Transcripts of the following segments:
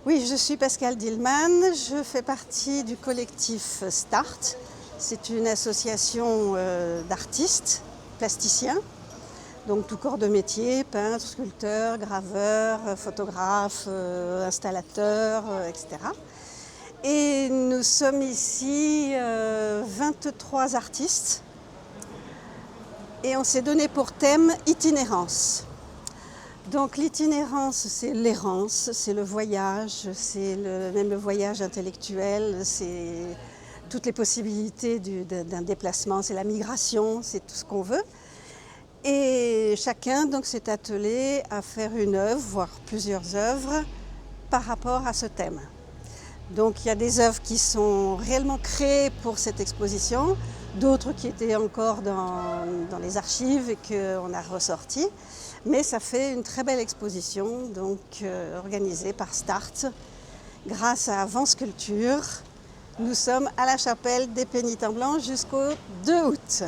Oui, je suis Pascale Dillman, je fais partie du collectif START. C'est une association d'artistes plasticiens, donc tout corps de métier, peintres, sculpteurs, graveurs, photographes, installateurs, etc. Et nous sommes ici 23 artistes et on s'est donné pour thème itinérance. Donc l'itinérance, c'est l'errance, c'est le voyage, c'est même le voyage intellectuel, c'est toutes les possibilités d'un déplacement, c'est la migration, c'est tout ce qu'on veut. Et chacun donc s'est attelé à faire une œuvre, voire plusieurs œuvres, par rapport à ce thème. Donc il y a des œuvres qui sont réellement créées pour cette exposition, d'autres qui étaient encore dans les archives et qu'on a ressorties. Mais ça fait une très belle exposition, donc organisée par START, grâce à Vence Culture. Nous sommes à la chapelle des Pénitents Blancs jusqu'au 2 août.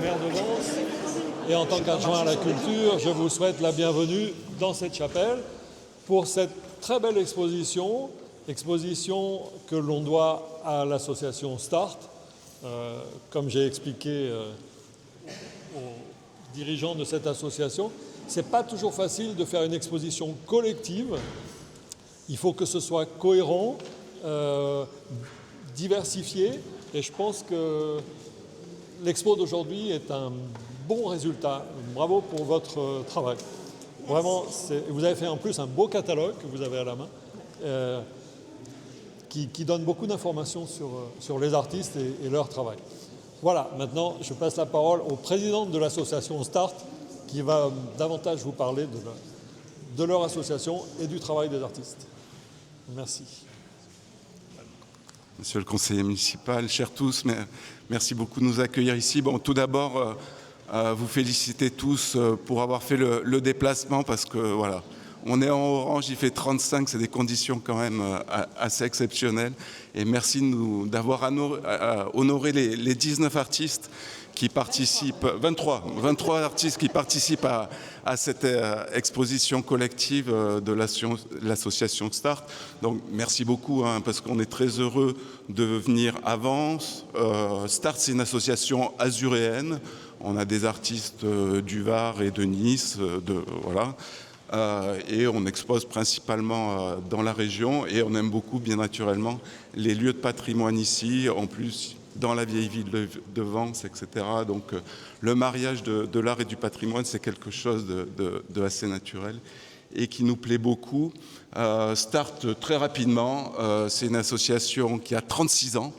Maire de Vence, et en tant qu'adjoint à la culture, je vous souhaite la bienvenue dans cette chapelle pour cette très belle exposition que l'on doit à l'association START. Comme j'ai expliqué aux dirigeants de cette association, c'est pas toujours facile de faire une exposition collective. Il faut que ce soit cohérent, diversifié, et je pense que l'expo d'aujourd'hui est un bon résultat. Bravo pour votre travail. Vraiment, vous avez fait en plus un beau catalogue que vous avez à la main qui donne beaucoup d'informations sur les artistes et leur travail. Voilà, maintenant je passe la parole au président de l'association START qui va davantage vous parler de leur association et du travail des artistes. Merci. Monsieur le conseiller municipal, chers tous, merci beaucoup de nous accueillir ici. Bon, tout d'abord, vous féliciter tous pour avoir fait le déplacement parce que voilà, on est en orange, il fait 35, c'est des conditions quand même assez exceptionnelles. Et merci d'avoir honoré les 19 artistes qui participent, 23 artistes qui participent à cette exposition collective de l'association START. Donc merci beaucoup parce qu'on est très heureux de venir à Vence. START, c'est une association azuréenne. On a des artistes du Var et de Nice, voilà. Et on expose principalement dans la région et on aime beaucoup, bien naturellement, les lieux de patrimoine ici. En plus, dans la vieille ville de Vence, etc. Donc le mariage de l'art et du patrimoine, c'est quelque chose de assez naturel et qui nous plaît beaucoup. START, très rapidement, c'est une association qui a 36 ans,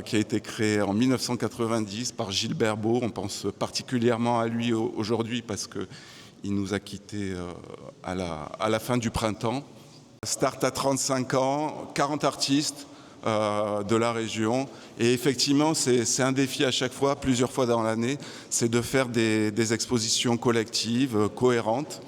qui a été créée en 1990 par Gilbert Beau. On pense particulièrement à lui aujourd'hui parce qu'il nous a quittés à la fin du printemps. START a 35 ans, 40 artistes, de la région, et effectivement c'est un défi à chaque fois, plusieurs fois dans l'année, c'est de faire des expositions collectives cohérentes.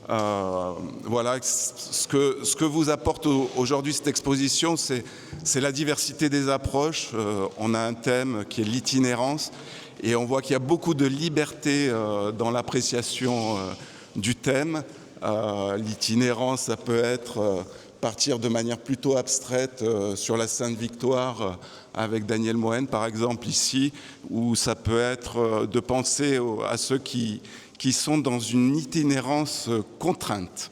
Voilà, ce que vous apporte aujourd'hui cette exposition, c'est la diversité des approches. On a un thème qui est l'itinérance et on voit qu'il y a beaucoup de liberté dans l'appréciation du thème. L'itinérance, ça peut être partir de manière plutôt abstraite sur la Sainte-Victoire avec Daniel Mohen, par exemple, ici, ou ça peut être de penser à ceux qui sont dans une itinérance contrainte.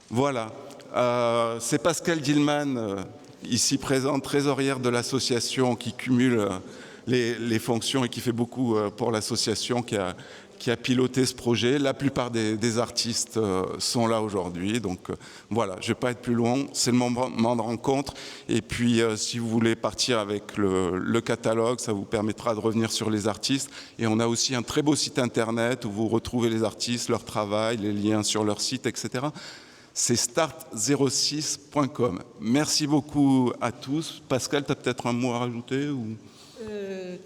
Voilà. C'est Pascale Dillman, ici présente, trésorière de l'association, qui cumule les fonctions et qui fait beaucoup pour l'association, qui a piloté ce projet. La plupart des artistes sont là aujourd'hui. Donc voilà, je ne vais pas être plus long. C'est le moment de rencontre. Et puis, si vous voulez partir avec le catalogue, ça vous permettra de revenir sur les artistes. Et on a aussi un très beau site internet où vous retrouvez les artistes, leur travail, les liens sur leur site, etc. c'est start06.com. Merci beaucoup à tous. Pascal, tu as peut-être un mot à rajouter ou...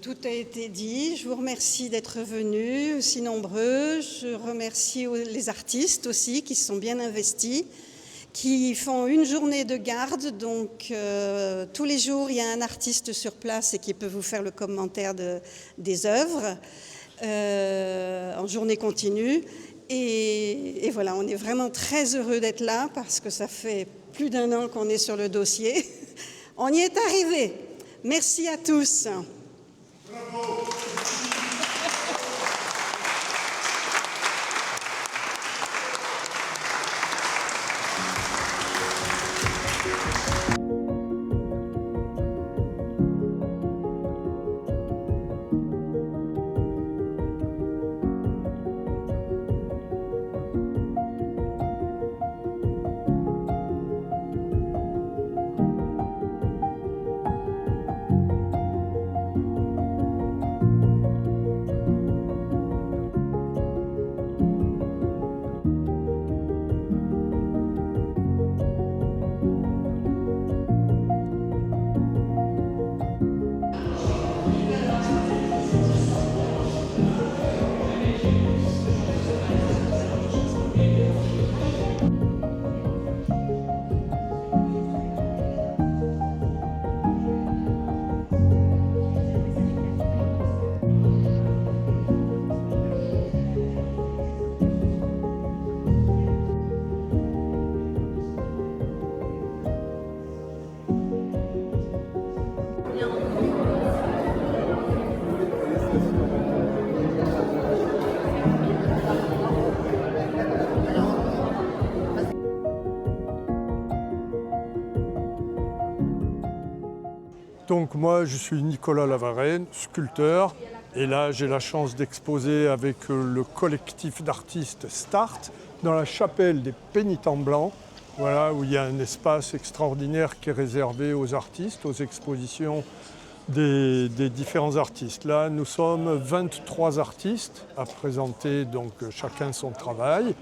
Tout a été dit. Je vous remercie d'être venus aussi nombreux. Je remercie les artistes aussi qui se sont bien investis, qui font une journée de garde. Donc tous les jours, il y a un artiste sur place et qui peut vous faire le commentaire des œuvres en journée continue. Et voilà, on est vraiment très heureux d'être là parce que ça fait plus d'1 an qu'on est sur le dossier. On y est arrivé. Merci à tous. Bravo. Donc moi je suis Nicolas Lavarenne, sculpteur, et là j'ai la chance d'exposer avec le collectif d'artistes Start dans la chapelle des Pénitents Blancs, voilà, où il y a un espace extraordinaire qui est réservé aux artistes, aux expositions des différents artistes. Là nous sommes 23 artistes à présenter donc chacun son travail.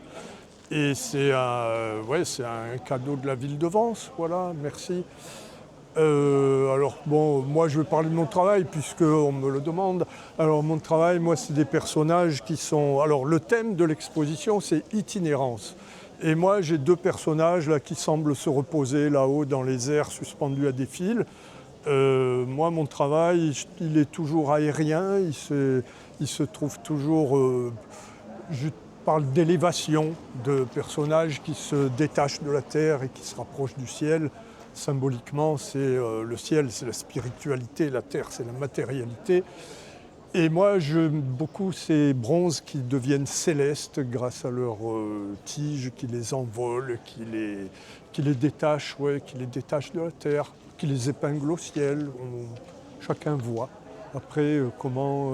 Et c'est un cadeau de la ville de Vence, voilà, merci. Alors bon, moi je vais parler de mon travail puisqu'on me le demande. Alors mon travail, moi c'est des personnages qui sont... Alors le thème de l'exposition c'est itinérance. Et moi j'ai 2 personnages là qui semblent se reposer là-haut dans les airs suspendus à des fils. Moi mon travail, il est toujours aérien, il se trouve toujours... je parle d'élévation, de personnages qui se détachent de la terre et qui se rapprochent du ciel. Symboliquement, c'est le ciel, c'est la spiritualité, la terre, c'est la matérialité. Et moi, j'aime beaucoup ces bronzes qui deviennent célestes grâce à leurs tiges qui les envolent, qui les détachent, qui les détachent de la terre, qui les épinglent au ciel. Chacun voit. Après, comment...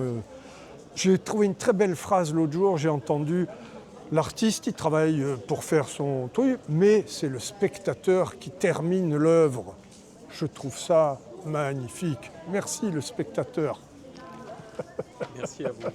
J'ai trouvé une très belle phrase l'autre jour, j'ai entendu... L'artiste, il travaille pour faire son truc, mais c'est le spectateur qui termine l'œuvre. Je trouve ça magnifique. Merci le spectateur. Merci à vous.